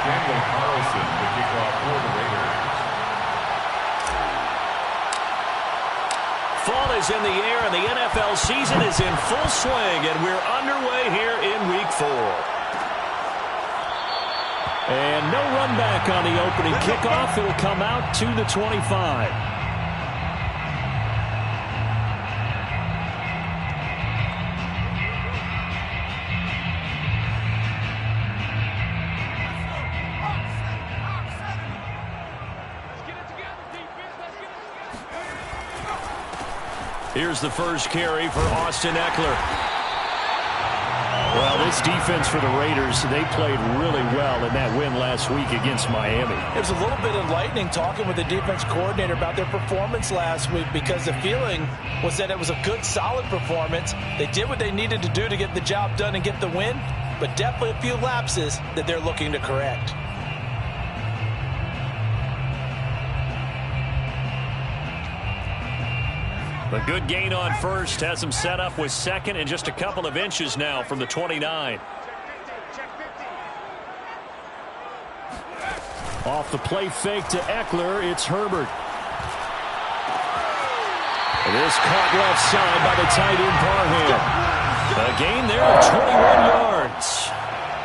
Daniel Carlson, the kickoff for the Raiders. Fall is in the air, and the NFL season is in full swing, and we're underway here in Week 4. And no run back on the opening kickoff. It'll come out to the 25. Here's the first carry for Austin Ekeler. Well, this defense for the Raiders, they played really well in that win last week against Miami. It was a little bit enlightening talking with the defense coordinator about their performance last week, because the feeling was that it was a good, solid performance. They did what they needed to do to get the job done and get the win, but definitely a few lapses that they're looking to correct. A good gain on first has him set up with second and just a couple of inches now from the 29. Off the play fake to Ekeler, it's Herbert. This caught left side by the tight end Parham. A gain there of 21 yards.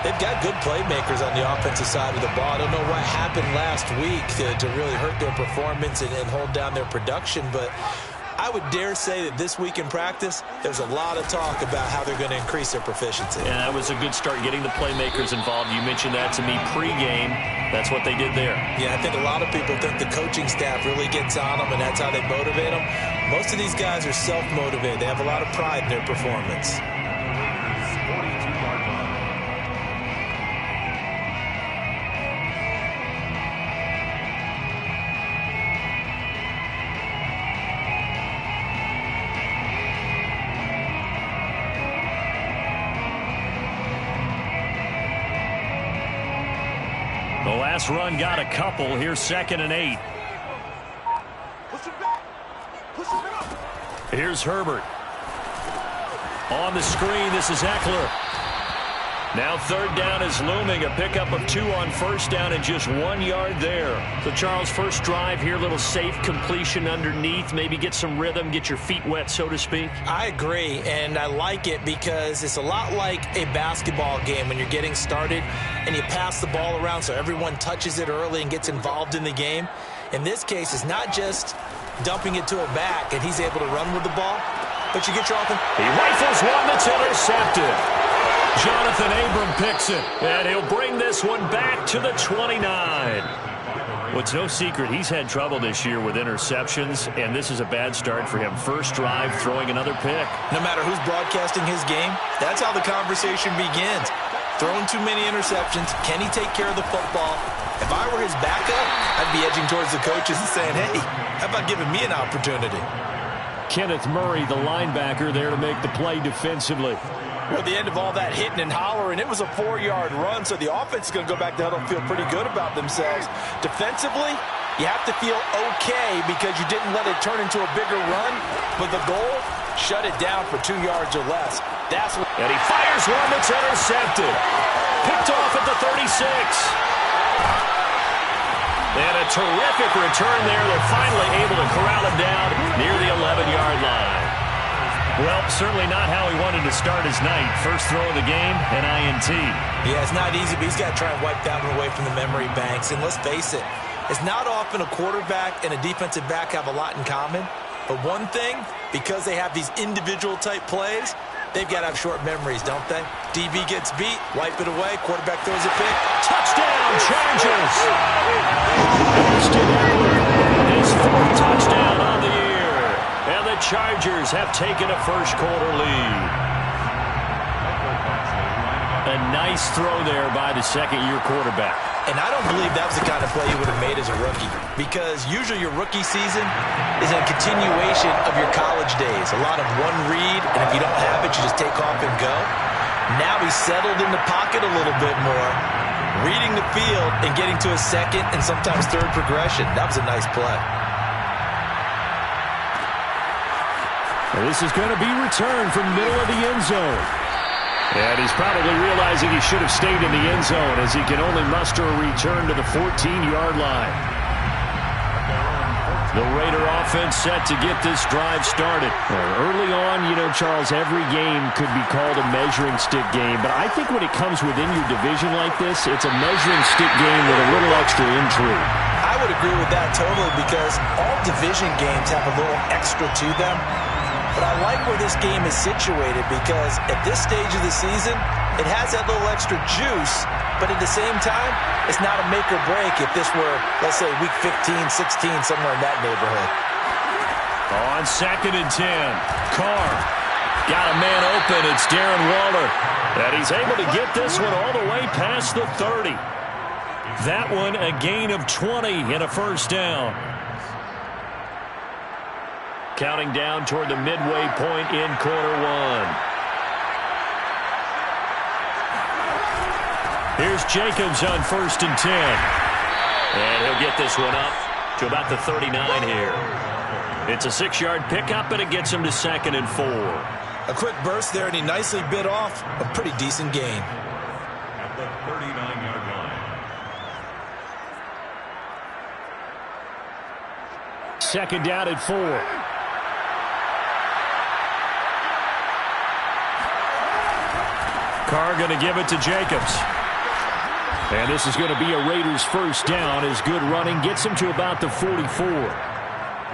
They've got good playmakers on the offensive side of the ball. I don't know what happened last week to really hurt their performance and hold down their production, but I would dare say that this week in practice, there's a lot of talk about how they're going to increase their proficiency. Yeah, that was a good start, getting the playmakers involved. You mentioned that to me pregame. That's what they did there. Yeah, I think a lot of people think the coaching staff really gets on them, and that's how they motivate them. Most of these guys are self-motivated. They have a lot of pride in their performance. The last run got a couple. Here's 2nd and 8. Here's Herbert. On the screen, this is Ekeler. Now 3rd down is looming. A pickup of 2 on 1st down and just 1 yard there. So, Charles, first drive here, little safe completion underneath. Maybe get some rhythm, get your feet wet, so to speak. I agree, and I like it because it's a lot like a basketball game when you're getting started and you pass the ball around so everyone touches it early and gets involved in the game. In this case, it's not just dumping it to a back and he's able to run with the ball, but you get your offense. He rifles one that's intercepted. Jonathan Abram picks it, and he'll bring this one back to the 29. Well, it's no secret he's had trouble this year with interceptions, and this is a bad start for him. First drive, throwing another pick. No matter who's broadcasting his game, that's how the conversation begins. Throwing too many interceptions. Can he take care of the football? If I were his backup, I'd be edging towards the coaches and saying, hey, how about giving me an opportunity? Kenneth Murray, the linebacker, there to make the play defensively. Well, at the end of all that hitting and hollering, it was a 4-yard run, so the offense is going to go back to huddle and feel pretty good about themselves. Defensively, you have to feel okay because you didn't let it turn into a bigger run, but the goal, shut it down for 2 yards or less. That's what. And he fires one that's intercepted. Picked off at the 36. And a terrific return there. They're finally able to corral him down near the 11-yard line. Well, certainly not how he wanted to start his night. First throw of the game, an INT. Yeah, it's not easy, but he's got to try and wipe that one away from the memory banks. And let's face it, it's not often a quarterback and a defensive back have a lot in common. But one thing, because they have these individual type plays, they've got to have short memories, don't they? DB gets beat, wipe it away, quarterback throws a pick. Touchdown, Chargers! His 4th touchdown on the year. And the Chargers have taken a first-quarter lead. A nice throw there by the second-year quarterback. And I don't believe that was the kind of play you would have made as a rookie, because usually your rookie season is a continuation of your college days. A lot of one read, and if you don't have it, you just take off and go. Now he's settled in the pocket a little bit more, reading the field and getting to a second and sometimes third progression. That was a nice play. This is going to be returned from the middle of the end zone. And he's probably realizing he should have stayed in the end zone as he can only muster a return to the 14-yard line. The Raider offense set to get this drive started. Early on, you know, Charles, every game could be called a measuring stick game. But I think when it comes within your division like this, it's a measuring stick game with a little extra intrigue. I would agree with that totally because all division games have a little extra to them. But I like where this game is situated because at this stage of the season, it has that little extra juice. But at the same time, it's not a make or break if this were, let's say, week 15, 16, somewhere in that neighborhood. On 2nd and 10, Carr got a man open. It's Darren Waller. And he's able to get this one all the way past the 30. That one a gain of 20 and a first down. Counting down toward the midway point in quarter one. Here's Jacobs on 1st and 10. And he'll get this one up to about the 39 here. It's a 6-yard pickup, and it gets him to 2nd and 4. A quick burst there, and he nicely bit off a pretty decent gain. At the 39-yard line. 2nd down at 4. Carr going to give it to Jacobs. And this is going to be a Raiders first down as good running gets him to about the 44.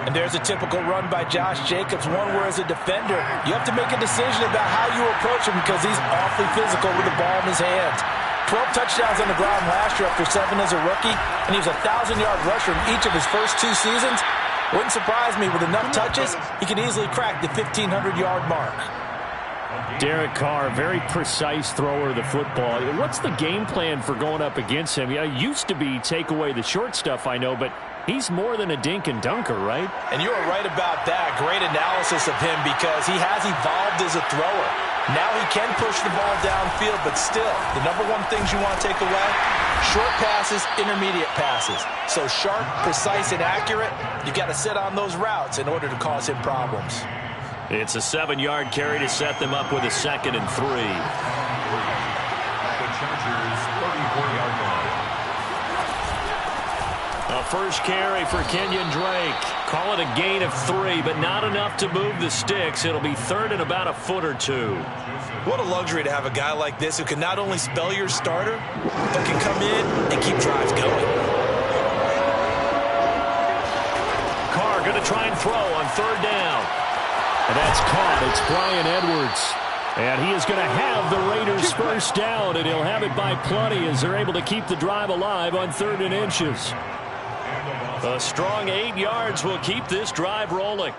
And there's a typical run by Josh Jacobs, one where as a defender, you have to make a decision about how you approach him because he's awfully physical with the ball in his hands. 12 touchdowns on the ground last year after 7 as a rookie, and he was a 1,000-yard rusher in each of his first 2 seasons. Wouldn't surprise me, with enough touches, he can easily crack the 1,500-yard mark. Derek Carr, very precise thrower of the football. What's the game plan for going up against him? Yeah, it used to be take away the short stuff, I know, but he's more than a dink and dunker, right? And you are right about that. Great analysis of him because he has evolved as a thrower. Now he can push the ball downfield, but still, the number one things you want to take away, short passes, intermediate passes. So sharp, precise, and accurate, you got to sit on those routes in order to cause him problems. It's a 7-yard carry to set them up with a 2nd and 3. The Chargers 34-yard line. A first carry for Kenyon Drake. Call it a gain of 3, but not enough to move the sticks. It'll be 3rd and about a foot or 2. What a luxury to have a guy like this who can not only spell your starter, but can come in and keep drives going. Carr going to try and throw on 3rd down. And that's caught. It's Bryan Edwards. And he is going to have the Raiders first down, and he'll have it by plenty as they're able to keep the drive alive on 3rd and inches. A strong 8 yards will keep this drive rolling.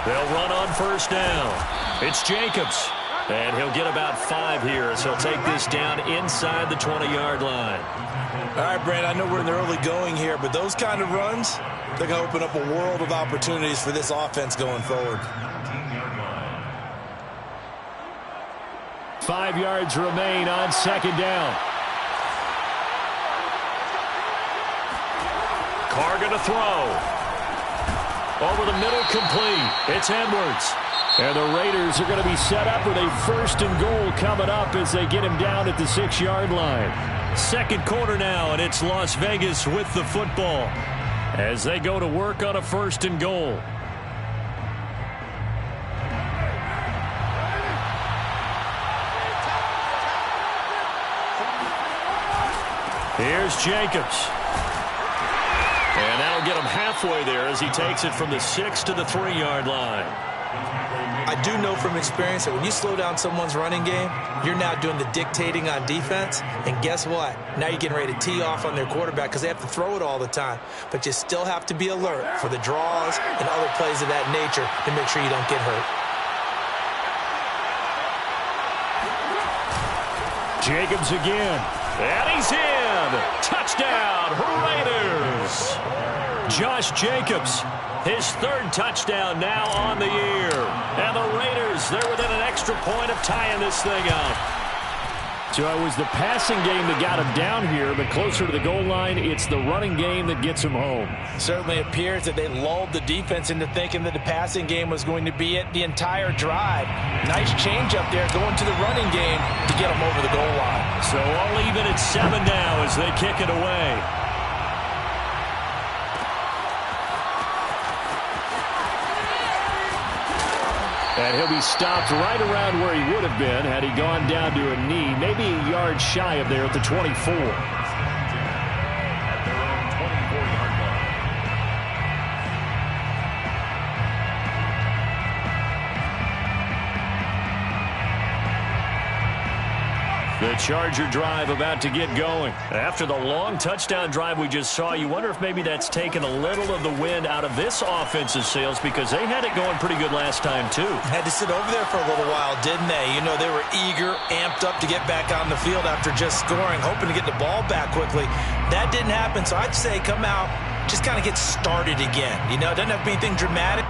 They'll run on 1st down. It's Jacobs. And he'll get about 5 here as he'll take this down inside the 20-yard line. All right, Brand, I know we're in the early going here, but those kind of runs, they're going to open up a world of opportunities for this offense going forward. 5 yards remain on 2nd down. Carr going to throw. Over the middle, complete. It's Edwards. And the Raiders are going to be set up with a 1st and goal coming up as they get him down at the 6-yard line. 2nd quarter now, and it's Las Vegas with the football as they go to work on a 1st and goal. Here's Jacobs. And that'll get him halfway there as he takes it from the 6 to the 3-yard line. I do know from experience that when you slow down someone's running game, you're now doing the dictating on defense. And guess what? Now you're getting ready to tee off on their quarterback because they have to throw it all the time. But you still have to be alert for the draws and other plays of that nature to make sure you don't get hurt. Jacobs again. And he's in. Touchdown, Raiders. Josh Jacobs, his 3rd touchdown now on the year. And the Raiders, they're within an extra point of tying this thing up. So it was the passing game that got him down here, but closer to the goal line, it's the running game that gets him home. Certainly appears that they lulled the defense into thinking that the passing game was going to be it the entire drive. Nice change up there going to the running game to get them over the goal line. So all even at 7 now as they kick it away. And he'll be stopped right around where he would have been had he gone down to a knee, maybe a yard shy of there at the 24. At their own 24-yard line. The Charger drive about to get going. After the long touchdown drive we just saw, you wonder if maybe that's taken a little of the wind out of this offense's sails because they had it going pretty good last time too. Had to sit over there for a little while, didn't they? You know, they were eager, amped up to get back on the field after just scoring, hoping to get the ball back quickly. That didn't happen, so I'd say come out, just kind of get started again. You know, it doesn't have to be anything dramatic.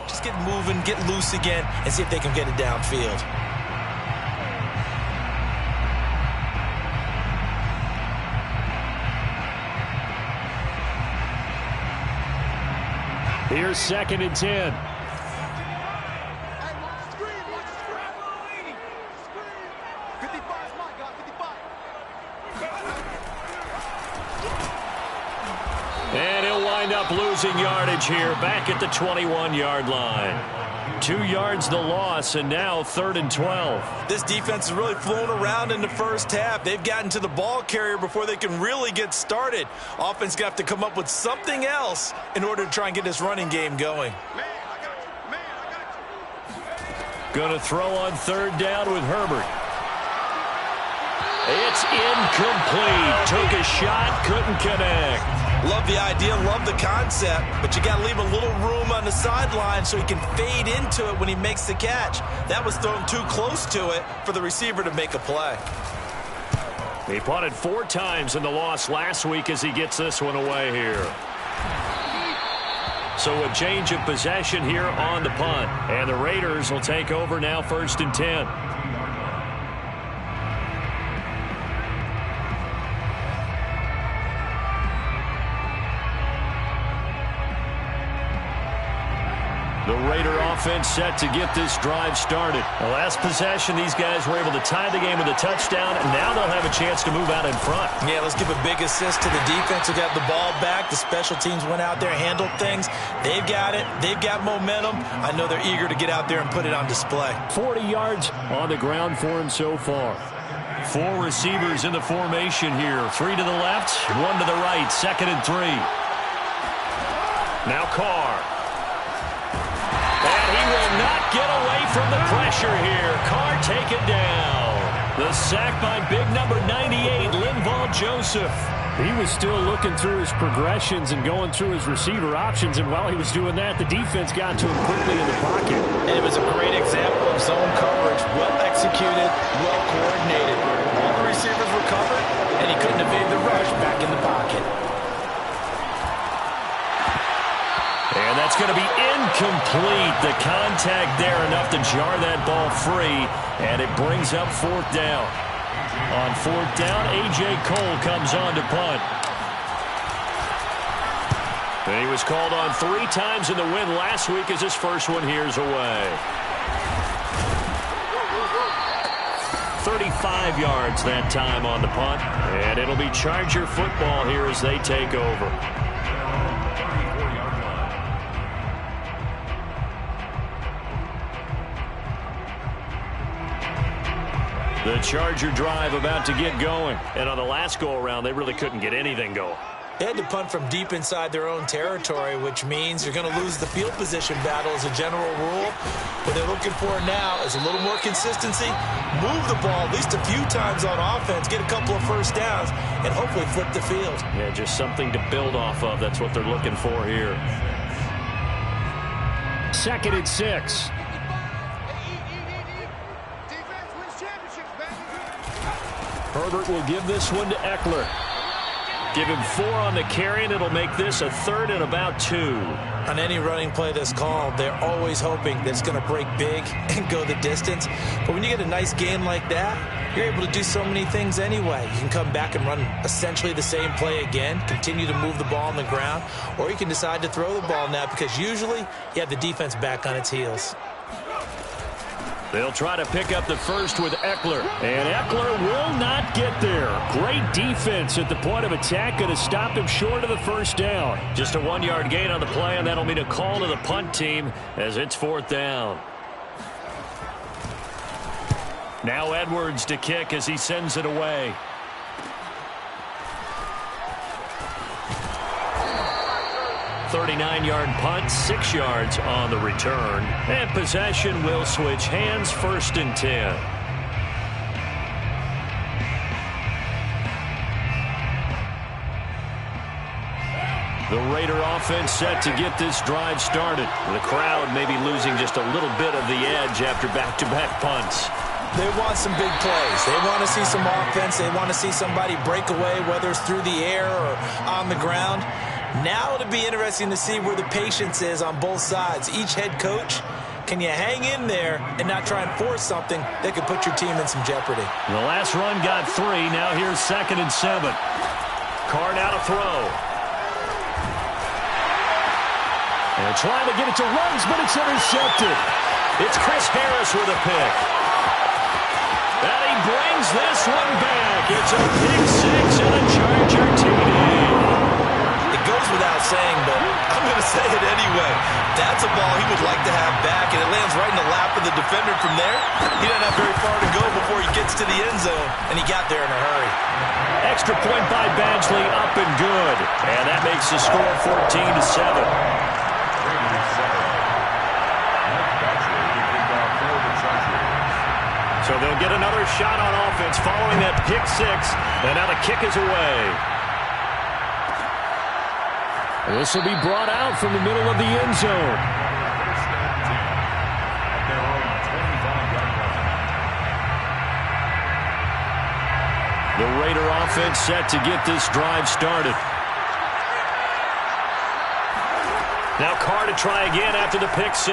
Just get moving, get loose again, and see if they can get it downfield. Here's 2nd and 10. And he'll wind up losing yardage here back at the 21-yard line. 2 yards the loss, and now 3rd and 12. This defense has really flown around in the first half. They've gotten to the ball carrier before they can really get started. Offense got to come up with something else in order to try and get this running game going. Going to throw on 3rd down with Herbert. It's incomplete. Took a shot, couldn't connect. Love the idea, love the concept, but you got to leave a little room on the sideline so he can fade into it when he makes the catch. That was thrown too close to it for the receiver to make a play. He punted 4 times in the loss last week as he gets this one away here. So a change of possession here on the punt. And the Raiders will take over now 1st and 10. The Raider offense set to get this drive started. The last possession, these guys were able to tie the game with a touchdown, and now they'll have a chance to move out in front. Yeah, let's give a big assist to the defense who got the ball back. The special teams went out there, handled things. They've got it. They've got momentum. I know they're eager to get out there and put it on display. 40 yards on the ground for him so far. 4 receivers in the formation here. 3 to the left, 1 to the right. 2nd and 3. Now Carr. And he will not get away from the pressure here. Carr taken down. The sack by big number 98, Linval Joseph. He was still looking through his progressions and going through his receiver options, and while he was doing that, the defense got to him quickly in the pocket. And it was a great example of zone coverage, well executed, well coordinated. All the receivers were covered, and he couldn't evade the rush back in the pocket. And that's going to be incomplete. The contact there enough to jar that ball free, and it brings up 4th down. On 4th down, A.J. Cole comes on to punt. And he was called on 3 times in the win last week as his first one here's away. 35 yards that time on the punt. And it'll be Charger football here as they take over. The Charger drive about to get going. And on the last go-around, they really couldn't get anything going. They had to punt from deep inside their own territory, which means you're going to lose the field position battle as a general rule. What they're looking for now is a little more consistency, move the ball at least a few times on offense, get a couple of first downs, and hopefully flip the field. Yeah, just something to build off of. That's what they're looking for here. 2nd and 6. Herbert will give this one to Eckler. Give him 4 on the carry, and it'll make this a 3rd and about 2. On any running play that's called, they're always hoping that it's going to break big and go the distance. But when you get a nice game like that, you're able to do so many things anyway. You can come back and run essentially the same play again, continue to move the ball on the ground, or you can decide to throw the ball now because usually you have the defense back on its heels. They'll try to pick up the first with Eckler. And Eckler will not get there. Great defense at the point of attack. Going to stop him short of the first down. Just a 1-yard gain on the play, and that'll mean a call to the punt team as it's 4th down. Now Edwards to kick as he sends it away. .39-yard punt, 6 yards on the return. And possession will switch hands, 1st and 10. The Raider offense set to get this drive started. The crowd may be losing just a little bit of the edge after back-to-back punts. They want some big plays. They want to see some offense. They want to see somebody break away, whether it's through the air or on the ground. Now it'll be interesting to see where the patience is on both sides. Each head coach, can you hang in there and not try and force something that could put your team in some jeopardy? The last run got 3. Now here's 2nd and 7. Carr now to throw. And trying to get it to Ruggs, but it's intercepted. It's Chris Harris with a pick. And he brings this one back. It's a pick 6 and a Charger TD. It goes without saying, but I'm going to say it anyway. That's a ball he would like to have back, and it lands right in the lap of the defender from there. He doesn't have very far to go before he gets to the end zone, and he got there in a hurry. Extra point by Badgley, up and good. And that makes the score 14-7. So they'll get another shot on offense following that pick 6, and now the kick is away. This will be brought out from the middle of the end zone. The Raider offense set to get this drive started. Now Carr to try again after the pick 6.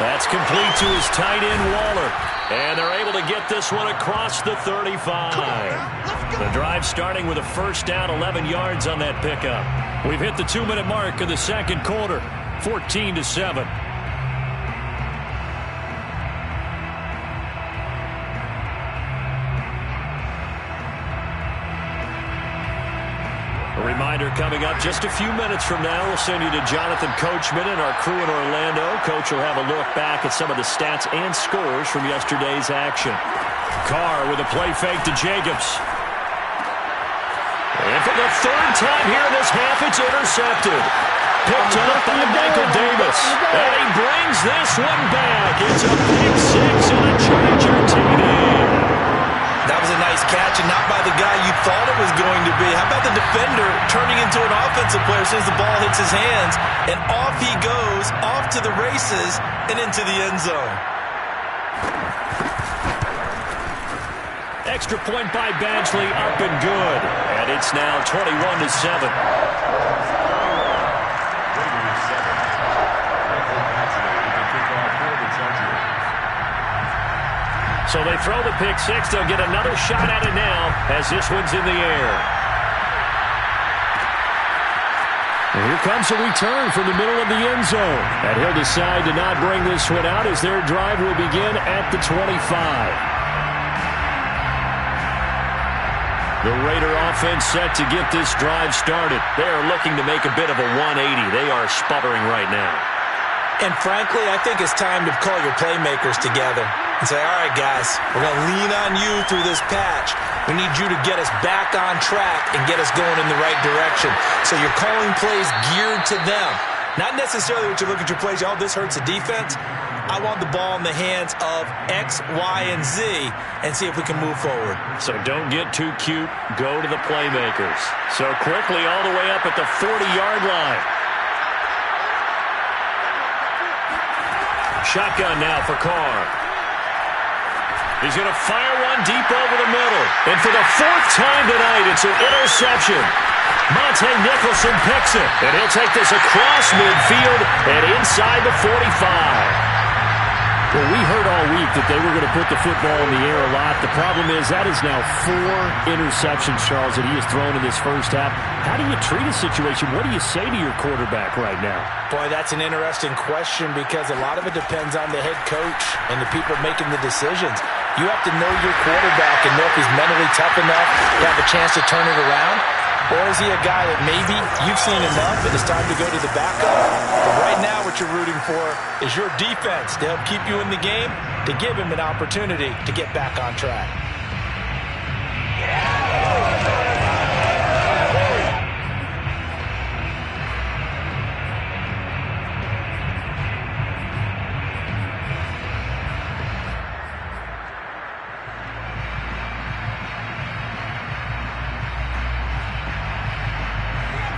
That's complete to his tight end, Waller. And they're able to get this one across the 35. The drive starting with a first down, 11 yards on that pickup. We've hit the 2-minute mark of the second quarter, 14-7. A reminder coming up just a few minutes from now. We'll send you to Jonathan Coachman and our crew in Orlando. Coach will have a look back at some of the stats and scores from yesterday's action. Carr with a play fake to Jacobs. And for the 3rd time here in this half, it's intercepted. Picked up by Michael Davis. And he brings this one back. It's a pick 6 and a Charger TD. That was a nice catch, and not by the guy you thought it was going to be. How about the defender turning into an offensive player as soon as the ball hits his hands, and off he goes, off to the races, and into the end zone. Extra point by Badgley, up and good. And it's now 21-7. So they throw the pick 6. They'll get another shot at it now as this one's in the air. And here comes a return from the middle of the end zone. And he'll decide to not bring this one out as their drive will begin at the 25. The Raider offense set to get this drive started. They are looking to make a bit of a 180. They are sputtering right now. And frankly, I think it's time to call your playmakers together. and say, all right, guys, we're going to lean on you through this patch. We need you to get us back on track and get us going in the right direction. So you're calling plays geared to them. Not necessarily what you look at your plays, oh, this hurts the defense. I want the ball in the hands of X, Y, and Z and see if we can move forward. So don't get too cute. Go to the playmakers. So quickly all the way up at the 40-yard line. Shotgun now for Carr. He's going to fire one deep over the middle. And for the fourth time tonight, it's an interception. Monte Nicholson picks it. And he'll take this across midfield and inside the 45. Well, we heard all week that they were going to put the football in the air a lot. The problem is that is now 4 interceptions, Charles, that he has thrown in this first half. How do you treat a situation? What do you say to your quarterback right now? Boy, that's an interesting question because a lot of it depends on the head coach and the people making the decisions. You have to know your quarterback and know if he's mentally tough enough to have a chance to turn it around. Or is he a guy that maybe you've seen enough and it's time to go to the backup? But right now what you're rooting for is your defense to help keep you in the game, to give him an opportunity to get back on track.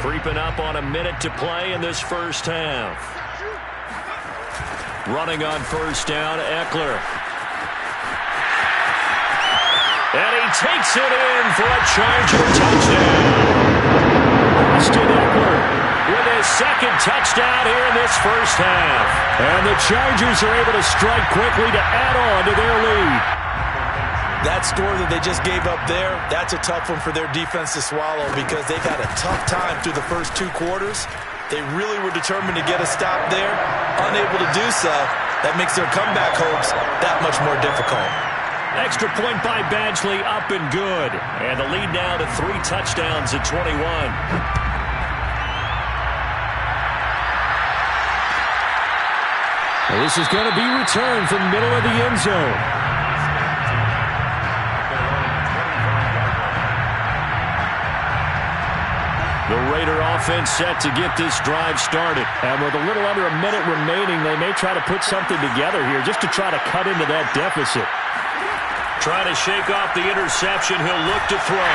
Creeping up on a minute to play in this first half. Running on first down, Eckler. And he takes it in for a Charger touchdown. Austin Eckler with his second touchdown here in this first half. And the Chargers are able to strike quickly to add on to their lead. That score that they just gave up there, that's a tough one for their defense to swallow because they've had a tough time through the first 2 quarters. They really were determined to get a stop there. Unable to do so, that makes their comeback hopes that much more difficult. Extra point by Badgley, up and good. And the lead now to 3 touchdowns at 21. Well, this is going to be returned from the middle of the end zone. The Raider offense set to get this drive started. And with a little under a minute remaining, they may try to put something together here just to try to cut into that deficit. Trying to shake off the interception. He'll look to throw.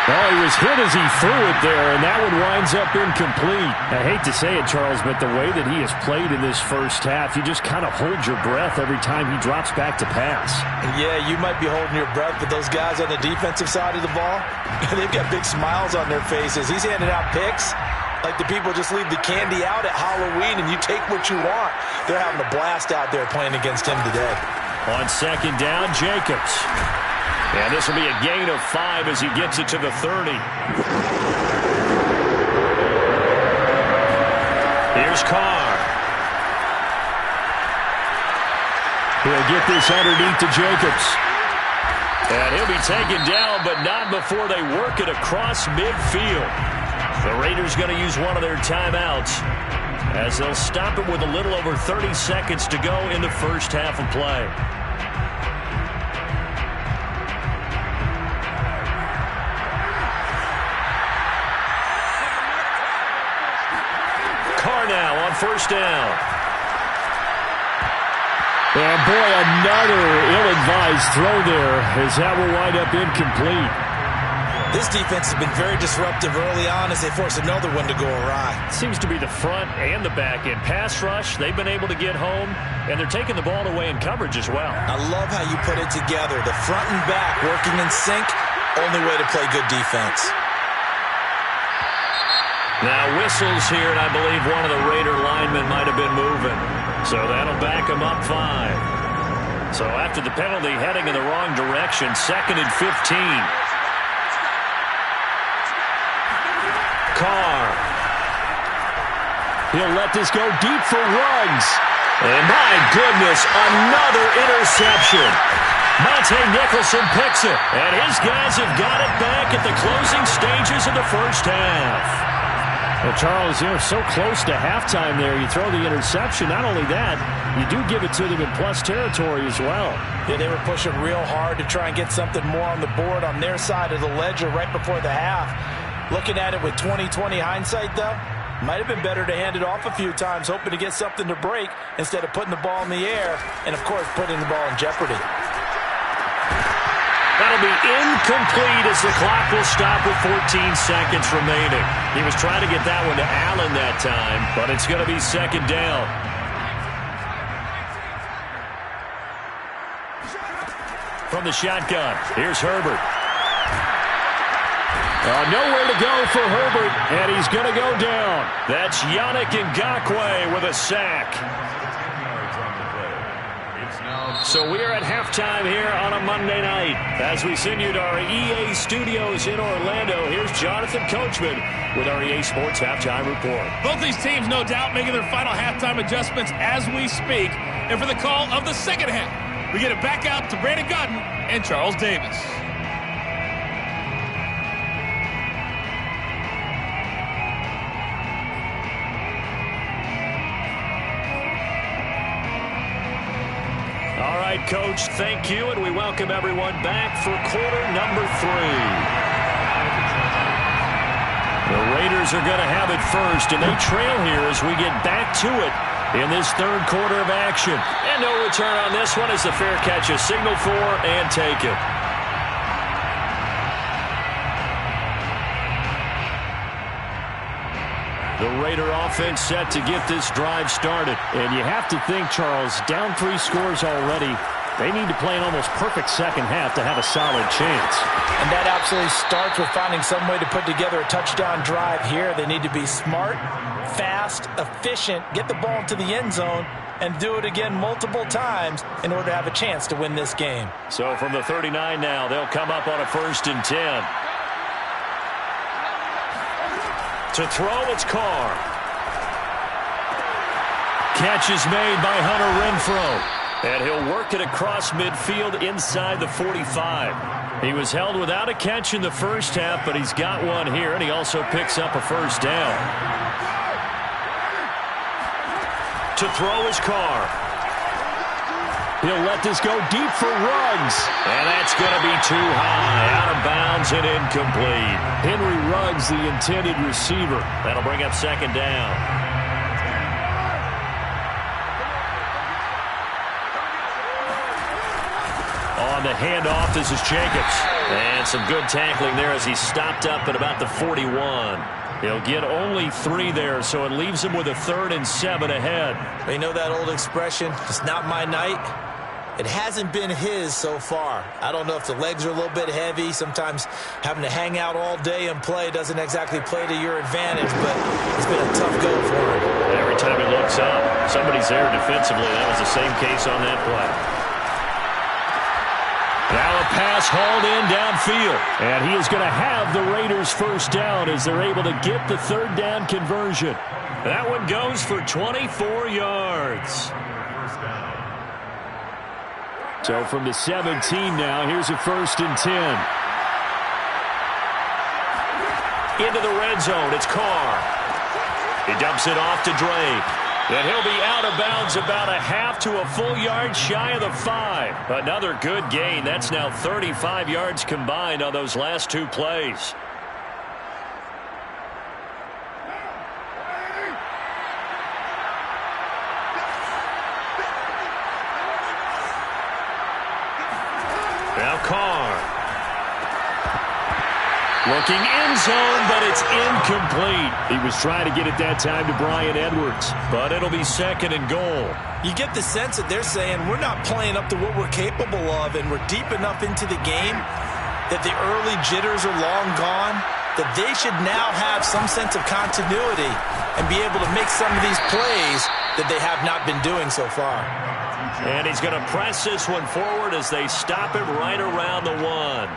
Well, he was hit as he threw it there, and that one winds up incomplete. I hate to say it, Charles, but the way that he has played in this first half, you just kind of hold your breath every time he drops back to pass. Yeah, you might be holding your breath, but those guys on the defensive side of the ball, they've got big smiles on their faces. He's handing out picks like the people just leave the candy out at Halloween and you take what you want. They're having a blast out there playing against him today. On second down, Jacobs. And this will be a gain of 5 as he gets it to the 30. Here's Carr. He'll get this underneath to Jacobs. And he'll be taken down, but not before they work it across midfield. The Raiders going to use one of their timeouts as they'll stop it with a little over 30 seconds to go in the first half of play. Carr now on first down. And boy, another ill-advised throw there as that will wind up incomplete. This defense has been very disruptive early on as they force another one to go awry. Seems to be the front and the back end. Pass rush, they've been able to get home, and they're taking the ball away in coverage as well. I love how you put it together. The front and back working in sync, only way to play good defense. Now whistles here, and I believe one of the Raider linemen might have been moving. So that'll back him up 5. So after the penalty, heading in the wrong direction, 2nd and 15. Carr. He'll let this go deep for Ruggs. And my goodness, another interception. Monte Nicholson picks it. And his guys have got it back at the closing stages of the first half. Well, Charles, so close to halftime there. You throw the interception. Not only that, you do give it to them in plus territory as well. Yeah, they were pushing real hard to try and get something more on the board on their side of the ledger right before the half. Looking at it with 20/20 hindsight, though, might have been better to hand it off a few times, hoping to get something to break instead of putting the ball in the air and, of course, putting the ball in jeopardy. That'll be incomplete as the clock will stop with 14 seconds remaining. He was trying to get that one to Allen that time, but it's going to be second down. From the shotgun, here's Herbert. Nowhere to go for Herbert, and he's going to go down. That's Yannick Ngakoue with a sack. So we are at halftime here on a Monday night. As we send you to our EA studios in Orlando, here's Jonathan Coachman with our EA Sports Halftime Report. Both these teams, no doubt, making their final halftime adjustments as we speak. And for the call of the second half, we get it back out to Brandon Gaudin and Charles Davis. Coach, thank you, and we welcome everyone back for quarter number 3. The Raiders are going to have it first, and they trail here as we get back to it in this third quarter of action. And no return on this one as the fair catch is signaled for and taken. The Raider offense set to get this drive started. And you have to think, Charles, down 3 scores already. They need to play an almost perfect second half to have a solid chance. And that absolutely starts with finding some way to put together a touchdown drive here. They need to be smart, fast, efficient, get the ball into the end zone, and do it again multiple times in order to have a chance to win this game. So from the 39 now, they'll come up on a 1st and 10. To throw, it's Carr. Catch is made by Hunter Renfrow. And he'll work it across midfield inside the 45. He was held without a catch in the first half, but he's got one here, and he also picks up a 1st down. To throw is Carr. He'll let this go deep for Ruggs. And that's going to be too high. Out of bounds and incomplete. Henry Ruggs, the intended receiver. That'll bring up 2nd down. On the handoff, this is Jacobs. And some good tackling there as he stopped up at about the 41. He'll get only 3 there, so it leaves him with a 3rd and 7 ahead. You know that old expression, it's not my night? It hasn't been his so far. I don't know if the legs are a little bit heavy. Sometimes having to hang out all day and play doesn't exactly play to your advantage, but it's been a tough go for him. Every time he looks up, somebody's there defensively. That was the same case on that play. Now a pass hauled in downfield. And he is going to have the Raiders' 1st down as they're able to get the 3rd down conversion. That one goes for 24 yards. So from the 17 now, here's a 1st and 10. Into the red zone, it's Carr. He dumps it off to Drake. And he'll be out of bounds about a half to a full yard shy of the 5. Another good gain. That's now 35 yards combined on those last 2 plays. Now Carr. Looking end zone, but it's incomplete. He was trying to get it that time to Bryan Edwards. But it'll be 2nd and goal. You get the sense that they're saying we're not playing up to what we're capable of, and we're deep enough into the game that the early jitters are long gone, that they should now have some sense of continuity and be able to make some of these plays that they have not been doing so far. And he's going to press this one forward as they stop it right around the 1.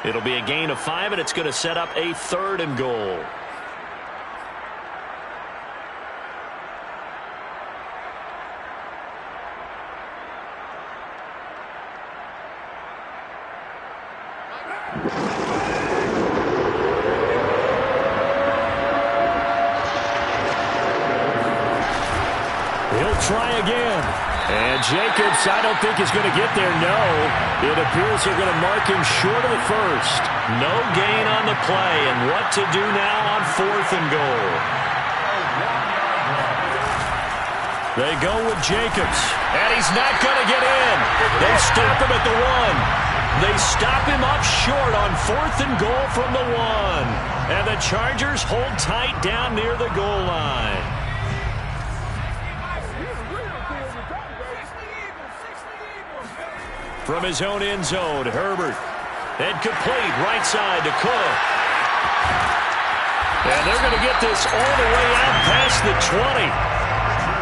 It'll be a gain of 5, and it's going to set up a 3rd and goal. try again. And Jacobs, I don't think is going to get there. No, it appears they're going to mark him short of the first. No gain on the play, and what to do now on 4th and goal. They go with Jacobs, and he's not going to get in. They stop him at the 1. They stop him up short on 4th and goal from the 1. And the Chargers hold tight down near the goal line. From his own end zone, Herbert. And complete right side to Cook. And they're going to get this all the way out past the 20.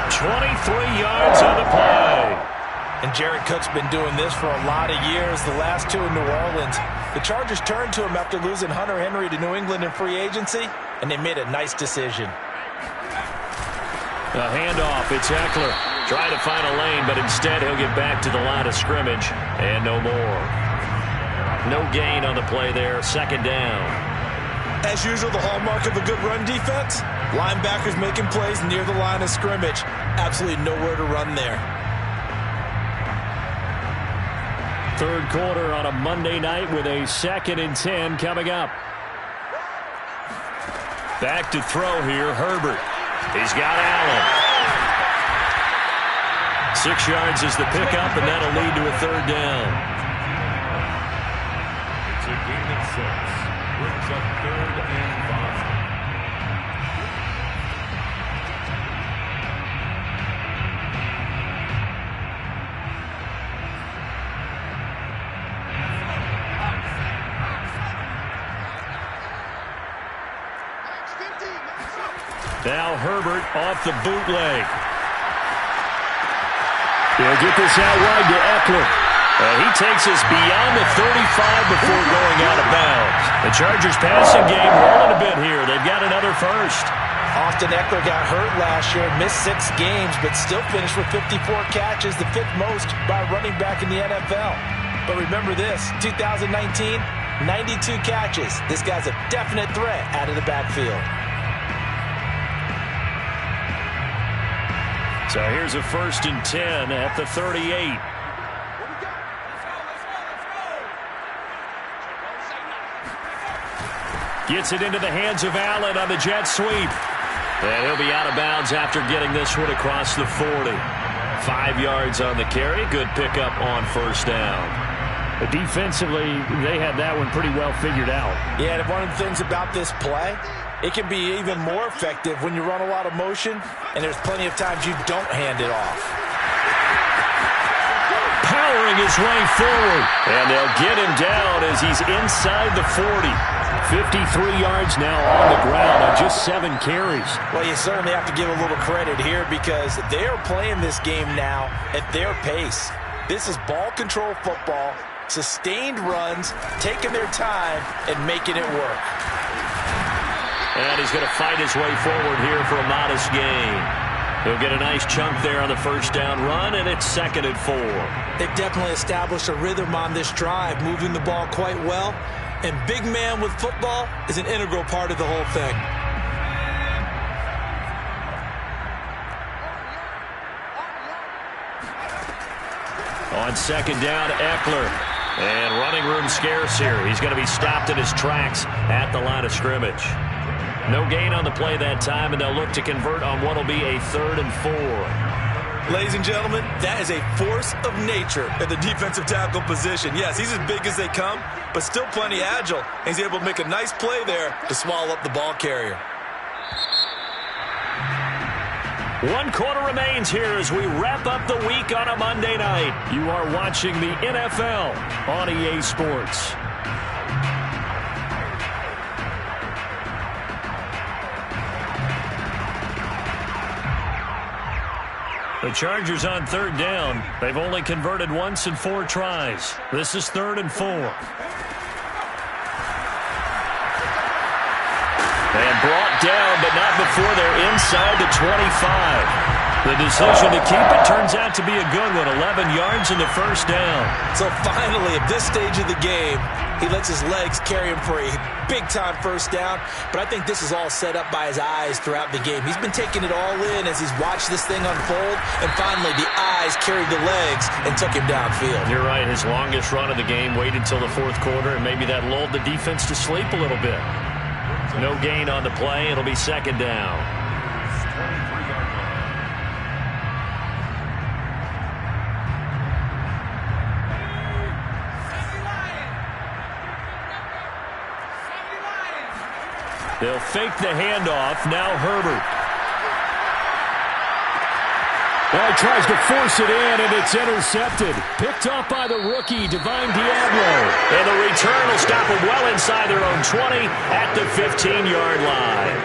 23 yards on the play. And Jared Cook's been doing this for a lot of years, the last 2 in New Orleans. The Chargers turned to him after losing Hunter Henry to New England in free agency, and they made a nice decision. A handoff, it's Eckler. Trying to find a lane, but instead he'll get back to the line of scrimmage. And no more. No gain on the play there, 2nd down. As usual, the hallmark of a good run defense, linebackers making plays near the line of scrimmage. Absolutely nowhere to run there. 3rd quarter on a Monday night with a 2nd and 10 coming up. Back to throw here, Herbert. He's got Allen. 6 yards is the pickup, and that'll lead to a 3rd down. It's a gain of 6. Brings up 3rd and 5. Now Herbert off the bootleg. They'll get this out wide to Eckler. He takes us beyond the 35 before going out of bounds. The Chargers passing game rolling a bit here. They've got another first. Austin Eckler got hurt last year, missed 6 games, but still finished with 54 catches, the 5th most by a running back in the NFL. But remember this, 2019, 92 catches. This guy's a definite threat out of the backfield. So here's a 1st and 10 at the 38. Gets it into the hands of Allen on the jet sweep. And he'll be out of bounds after getting this one across the 40. 5 yards on the carry. Good pickup on 1st down. But defensively, they had that one pretty well figured out. Yeah, and one of the things about this play, it can be even more effective when you run a lot of motion, and there's plenty of times you don't hand it off. Powering his way forward. And they'll get him down as he's inside the 40. 53 yards now on the ground on just 7 carries. Well, you certainly have to give a little credit here because they're playing this game now at their pace. This is ball control football, sustained runs, taking their time, and making it work. And he's going to fight his way forward here for a modest gain. He'll get a nice chunk there on the 1st down run, and it's 2nd and 4. They've definitely established a rhythm on this drive, moving the ball quite well. And big man with football is an integral part of the whole thing. On 2nd down, Eckler. And running room scarce here. He's going to be stopped in his tracks at the line of scrimmage. No gain on the play that time, and they'll look to convert on what will be a 3rd and 4. Ladies and gentlemen, that is a force of nature at the defensive tackle position. Yes, he's as big as they come, but still plenty agile. He's able to make a nice play there to swallow up the ball carrier. 1 quarter remains here as we wrap up the week on a Monday night. You are watching the NFL on EA Sports. The Chargers on 3rd down. They've only converted once in 4 tries. This is 3rd and 4. And brought down, but not before they're inside the 25. The decision to keep it turns out to be a good one. 11 yards and the first down. So finally, at this stage of the game, he lets his legs carry him for a big-time first down. But I think this is all set up by his eyes throughout the game. He's been taking it all in as he's watched this thing unfold. And finally, the eyes carried the legs and took him downfield. You're right. His longest run of the game waited until the fourth quarter, and maybe that lulled the defense to sleep a little bit. No gain on the play. It'll be second down. They'll fake the handoff. Now Herbert. Well, he tries to force it in, and it's intercepted. Picked off by the rookie, Divine Diablo. And the return will stop them well inside their own 20 at the 15-yard line.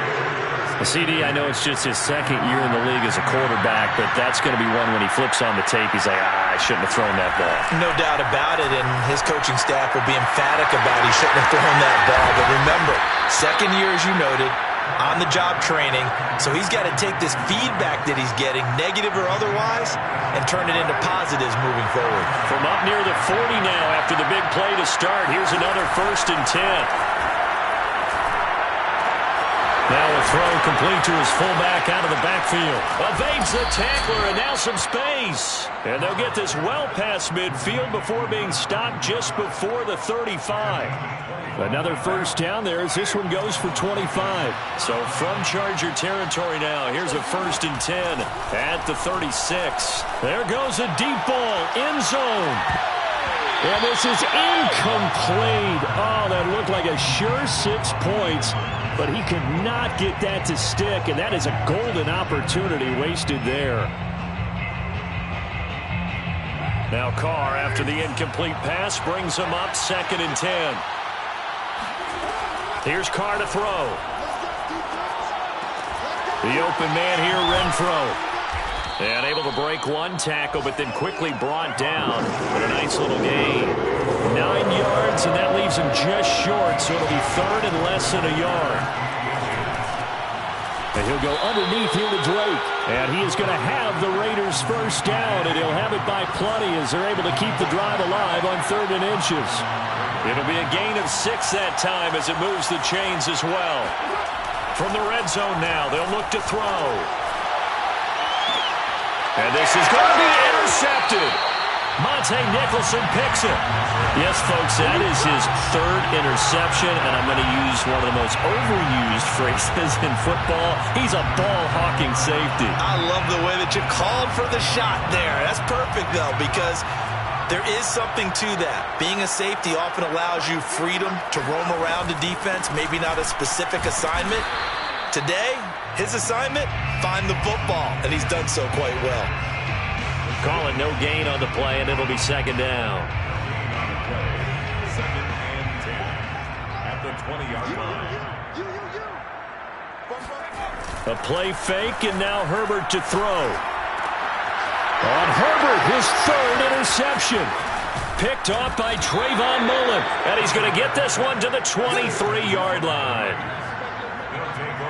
CD, I know it's just his second year in the league as a quarterback, but that's going to be one when he flips on the tape. He's like, I shouldn't have thrown that ball. No doubt about it, and his coaching staff will be emphatic about he shouldn't have thrown that ball. But remember, second year, as you noted, on-the-job training, so he's got to take this feedback that he's getting, negative or otherwise, and turn it into positives moving forward. From up near the 40 now after the big play to start, here's another 1st and 10. Now a throw complete to his fullback out of the backfield. Evades the tackler, and now some space. And they'll get this well past midfield before being stopped just before the 35. Another first down there as this one goes for 25. So from Charger territory now, here's a 1st and 10 at the 36. There goes a deep ball, end zone. And this is incomplete. Oh, that looked like a sure 6 points, but he could not get that to stick, and that is a golden opportunity wasted there. Now Carr, after the incomplete pass, brings him up 2nd and 10. Here's Carr to throw. The open man here, Renfro. And able to break one tackle, but then quickly brought down. But a nice little gain. 9 yards, and that leaves him just short, so it'll be 3rd and less than a yard. And he'll go underneath here to Drake. And he is going to have the Raiders first down, and he'll have it by plenty as they're able to keep the drive alive on 3rd and inches. It'll be a gain of 6 that time as it moves the chains as well. From the red zone now, they'll look to throw. And this is going to be intercepted. Monte Nicholson picks it. Yes, folks, that is his 3rd interception, and I'm going to use one of the most overused phrases in football. He's a ball-hawking safety. I love the way that you called for the shot there. That's perfect, though, because there is something to that. Being a safety often allows you freedom to roam around the defense, maybe not a specific assignment. Today, his assignment, find the football, and he's done so quite well. Call it no gain on the play, and it'll be 2nd down. 2nd and 10 at the 20-yard line. A play fake, and now Herbert to throw. On Herbert, his 3rd interception. Picked off by Trayvon Mullen, and he's going to get this one to the 23-yard line.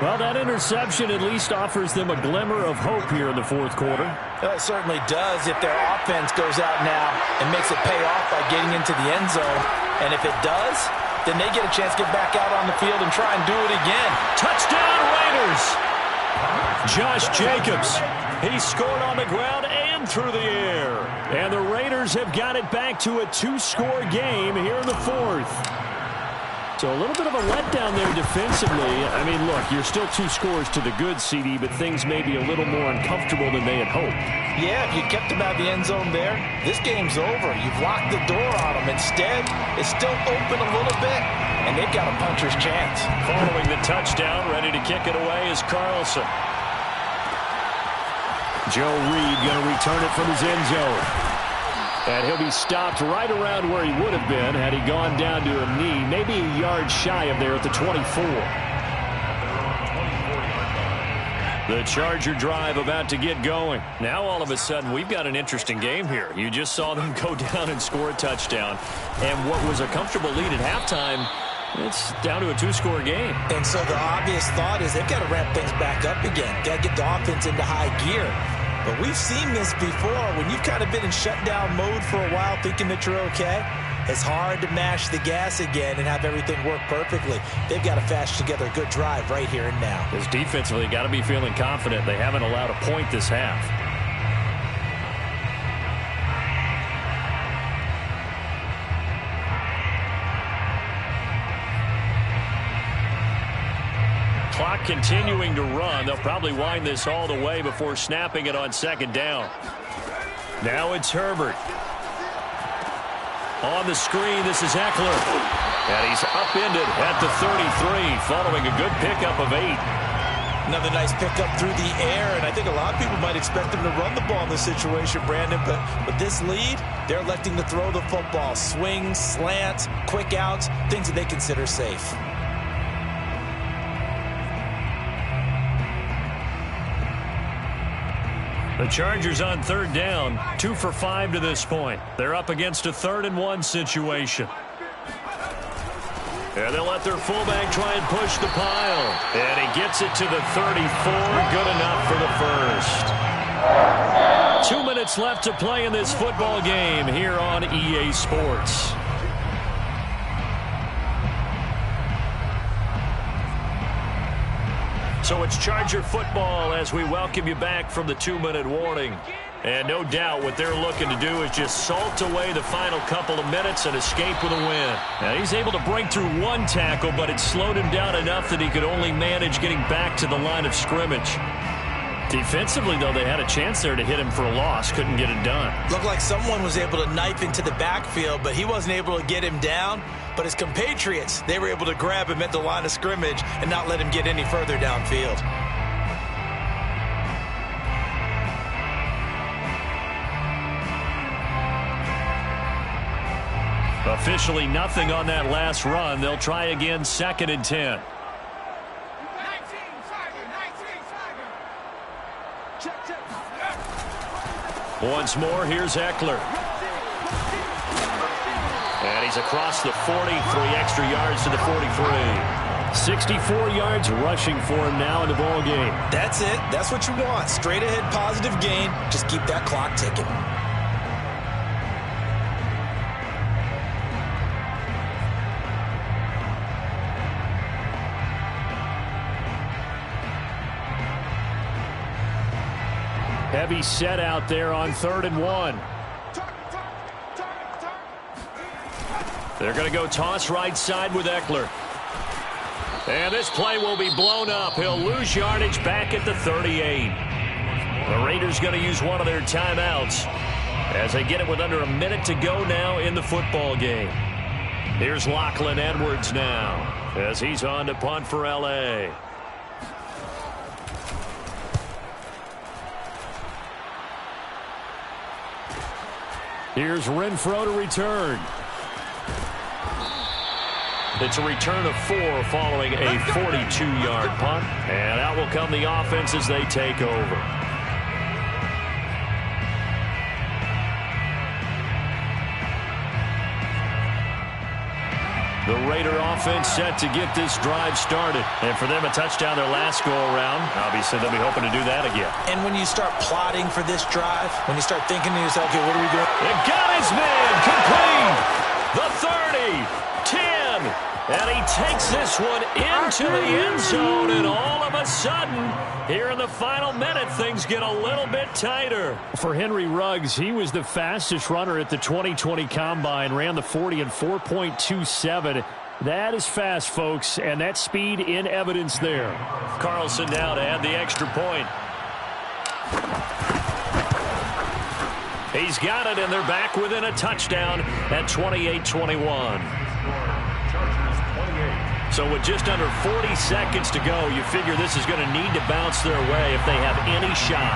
Well, that interception at least offers them a glimmer of hope here in the fourth quarter. It certainly does if their offense goes out now and makes it pay off by getting into the end zone. And if it does, then they get a chance to get back out on the field and try and do it again. Touchdown Raiders! Josh Jacobs, he scored on the ground and through the air. And the Raiders have got it back to a 2-score game here in the 4th. So a little bit of a letdown there defensively. I mean, look, you're still 2 scores to the good, CD, but things may be a little more uncomfortable than they had hoped. Yeah, if you kept them out of the end zone there, this game's over. You've locked the door on them. Instead, it's still open a little bit, and they've got a puncher's chance. Following the touchdown, ready to kick it away is Carlson. Joe Reed going to return it from his end zone. And he'll be stopped right around where he would have been had he gone down to a knee, maybe a yard shy of there at the 24. The Charger drive about to get going. Now all of a sudden we've got an interesting game here. You just saw them go down and score a touchdown. And what was a comfortable lead at halftime, it's down to a 2-score game. And so the obvious thought is they've got to ramp things back up again. Got to get the offense into high gear. But we've seen this before. When you've kind of been in shutdown mode for a while thinking that you're okay, it's hard to mash the gas again and have everything work perfectly. They've got to fast together a good drive right here and now. Because defensively, got to be feeling confident. They haven't allowed a point this half. Clock continuing to run. They'll probably wind this all the way before snapping it on second down. Now it's Herbert. On the screen, this is Eckler. And he's upended at the 33, following a good pickup of 8. Another nice pickup through the air, and I think a lot of people might expect them to run the ball in this situation, Brandon, but with this lead, they're electing to throw the football. Swings, slants, quick outs, things that they consider safe. The Chargers on third down, 2 for 5 to this point. They're up against a 3rd and 1 situation. And they'll let their fullback try and push the pile. And he gets it to the 34. Good enough for the first. 2 minutes left to play in this football game here on EA Sports. So it's Charger football as we welcome you back from the 2-minute warning. And no doubt what they're looking to do is just salt away the final couple of minutes and escape with a win. Now he's able to break through 1 tackle, but it slowed him down enough that he could only manage getting back to the line of scrimmage. Defensively, though, they had a chance there to hit him for a loss. Couldn't get it done. Looked like someone was able to knife into the backfield, but he wasn't able to get him down. But his compatriots, they were able to grab him at the line of scrimmage and not let him get any further downfield. Officially nothing on that last run. They'll try again, 2nd and 10. Once more, here's Eckler. And he's across the 40, 3 extra yards to the 43. 64 yards rushing for him now in the ball game. That's it. That's what you want. Straight ahead positive gain. Just keep that clock ticking. Heavy set out there on 3rd and 1. They're going to go toss right side with Eckler. And this play will be blown up. He'll lose yardage back at the 38. The Raiders going to use one of their timeouts as they get it with under a minute to go now in the football game. Here's Lachlan Edwards now as he's on to punt for L.A. Here's Renfro to return. It's a return of 4 following a 42-yard punt. And out will come the offense as they take over. The Raider offense set to get this drive started. And for them, a touchdown their last go-around. Obviously, they'll be hoping to do that again. And when you start plotting for this drive, when you start thinking to yourself, okay, what are we doing? It got his man complete. The 30, 10, and he takes this one into the end zone. And all of a sudden, here in the final minute, things get a little bit tighter. For Henry Ruggs, he was the fastest runner at the 2020 Combine, ran the 40 in 4.27. That is fast, folks, and that speed in evidence there. Carlson now to add the extra point. He's got it, and they're back within a touchdown at 28-21. So with just under 40 seconds to go, you figure this is going to need to bounce their way if they have any shot.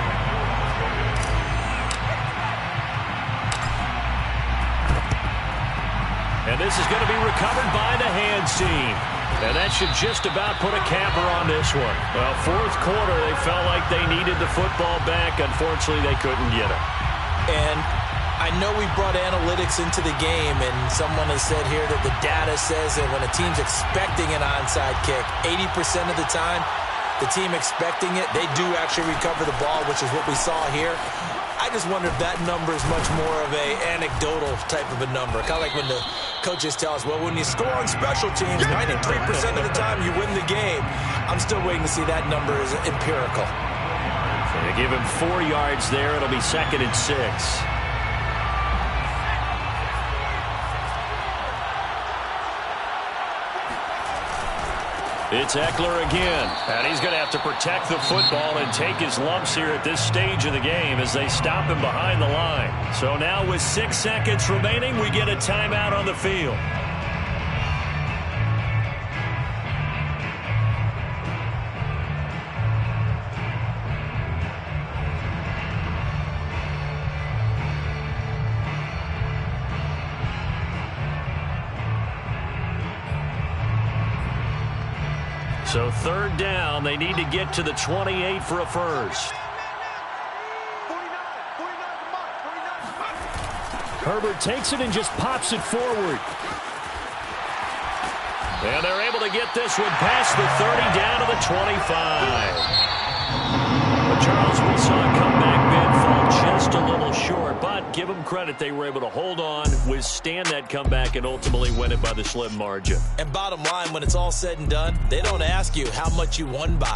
And this is going to be recovered by the hands team. And that should just about put a capper on this one. Well, 4th quarter, they felt like they needed the football back. Unfortunately, they couldn't get it. And I know we brought analytics into the game, and someone has said here that the data says that when a team's expecting an onside kick, 80% of the time, the team expecting it, they do actually recover the ball, which is what we saw here. I just wonder if that number is much more of a anecdotal type of a number. Kind of like when the coaches tell us, well, when you score on special teams, 93% of the time you win the game. I'm still waiting to see that number is empirical. They give him 4 yards there. It'll be 2nd and 6. It's Ekeler again, and he's going to have to protect the football and take his lumps here at this stage of the game as they stop him behind the line. So now with 6 seconds remaining, we get a timeout on the field. So 3rd down, they need to get to the 28 for a first. Herbert takes it and just pops it forward. And they're able to get this one past the 30 down to the 25. But Charles, we saw a comeback bid fall just a little short, but give them credit, they were able to hold on, withstand that comeback, and ultimately win it by the slim margin. And bottom line, when it's all said and done, they don't ask you how much you won by.